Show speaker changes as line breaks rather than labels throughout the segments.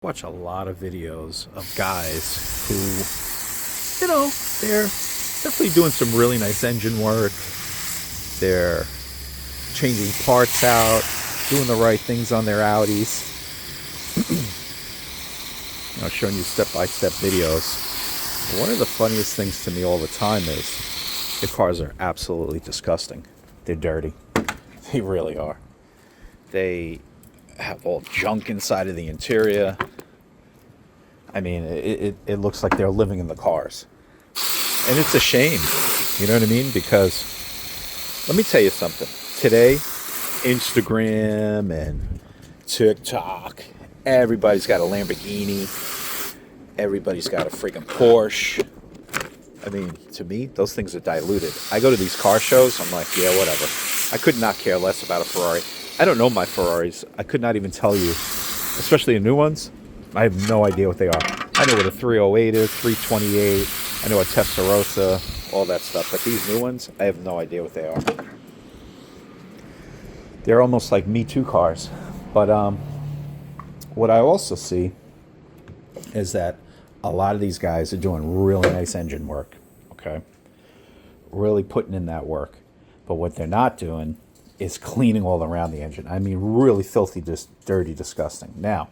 Watch a lot of videos of guys who, they're definitely doing some really nice engine work. They're changing parts out, doing the right things on their Audis. Showing you step-by-step videos. One of the funniest things to me all the time is the cars are absolutely disgusting. They're dirty. They really are. They have all junk inside of the interior. I mean, it looks like they're living in the cars. And it's a shame, you know what I mean? Because, let me tell you something. Today, Instagram and TikTok, everybody's got a Lamborghini. Everybody's got a freaking Porsche. I mean, to me, those things are diluted. I go to these car shows, I'm like, yeah, whatever. I could not care less about a Ferrari. I don't know my Ferraris. I could not even tell you, especially the new ones. I have no idea what they are. I know what a 308 is, 328. I know a Testarossa, all that stuff. But these new ones, I have no idea what they are. They're almost like Me Too cars. But what I also see is that a lot of these guys are doing really nice engine work, okay? Really putting in that work. But what they're not doing is cleaning all around the engine. I mean, really filthy, just dirty, disgusting. Now,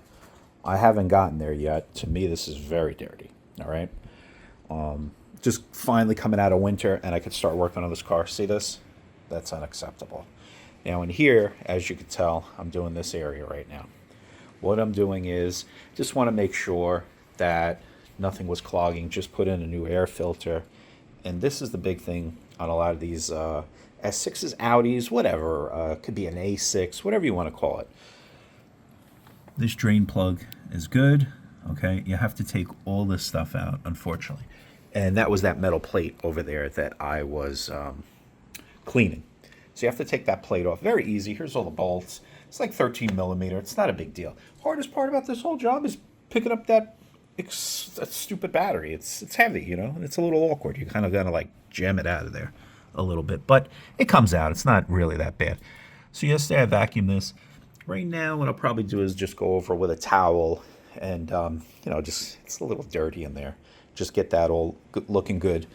I haven't gotten there yet. To me, this is very dirty, all right? Just finally coming out of winter, and I could start working on this car. See this? That's unacceptable. Now, in here, as you can tell, I'm doing this area right now. What I'm doing is just want to make sure that nothing was clogging. Just put in a new air filter. And this is the big thing on a lot of these S6s, Audis, whatever. Could be an A6, whatever you want to call it. This drain plug is good, okay? You have to take all this stuff out, unfortunately. And that was that metal plate over there that I was cleaning. So you have to take that plate off. Very easy. Here's all the bolts. It's like 13 millimeter. It's not a big deal. Hardest part about this whole job is picking up that stupid battery. It's heavy, and it's a little awkward. You kind of got to like jam it out of there a little bit. But it comes out. It's not really that bad. So yesterday I vacuumed this. Right now what I'll probably do is just go over with a towel and, just it's a little dirty in there. Just get that all looking good.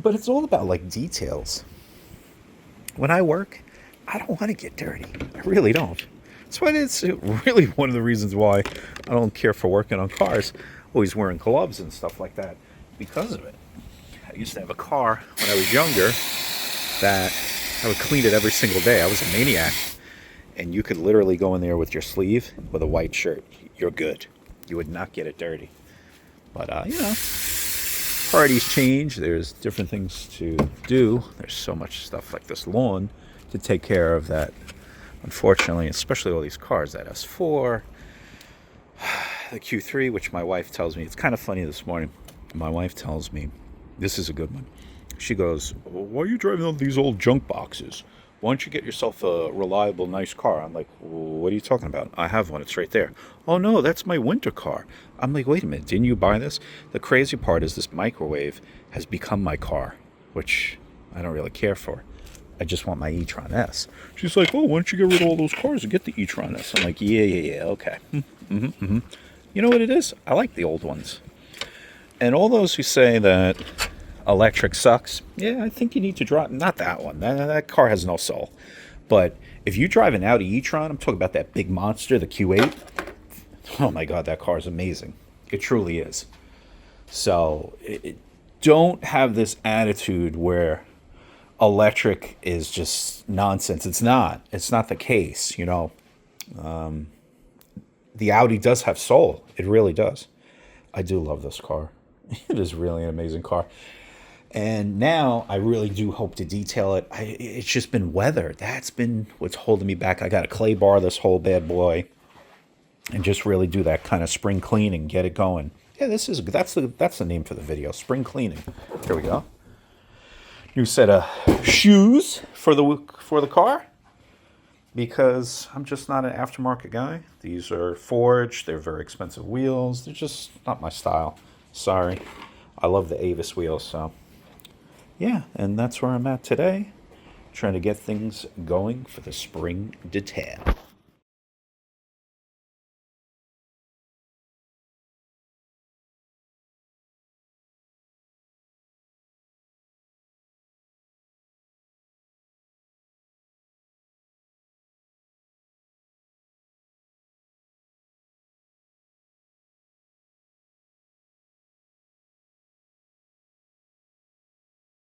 But it's all about like details. When I work, I don't want to get dirty. I really don't. That's why it's really one of the reasons why I don't care for working on cars, always wearing gloves and stuff like that, because of it. I used to have a car when I was younger that I would clean it every single day. I was a maniac. And you could literally go in there with your sleeve with a white shirt. You're good. You would not get it dirty. But, parties change. There's different things to do. There's so much stuff like this lawn to take care of that, unfortunately, especially all these cars, that S4, the Q3, which my wife tells me, it's kind of funny this morning. My wife tells me, this is a good one. She goes, why are you driving all these old junk boxes? Why don't you get yourself a reliable, nice car? I'm like, what are you talking about? I have one. It's right there. Oh, no, that's my winter car. I'm like, wait a minute. Didn't you buy this? The crazy part is this microwave has become my car, which I don't really care for. I just want my e-tron S. She's like, oh, why don't you get rid of all those cars and get the e-tron S? I'm like, yeah, okay. You know what it is? I like the old ones. And all those who say that electric sucks, yeah, I think you need to drive, not that one. That car has no soul. But if you drive an Audi e-tron, I'm talking about that big monster, the Q8. Oh my God, that car is amazing. It truly is. So don't have this attitude where electric is just nonsense. It's not. It's not the case, The Audi does have soul. It really does. I do love this car. It is really an amazing car. And now I really do hope to detail it. It's just been weather. That's been what's holding me back. I got to clay bar this whole bad boy and just really do that kind of spring cleaning, get it going. Yeah, that's the name for the video, spring cleaning. Here we go. New set of shoes for the car, because I'm just not an aftermarket guy. These are forged. They're very expensive wheels. They're just not my style. Sorry. I love the Avis wheels, so yeah, and that's where I'm at today, trying to get things going for the spring detail.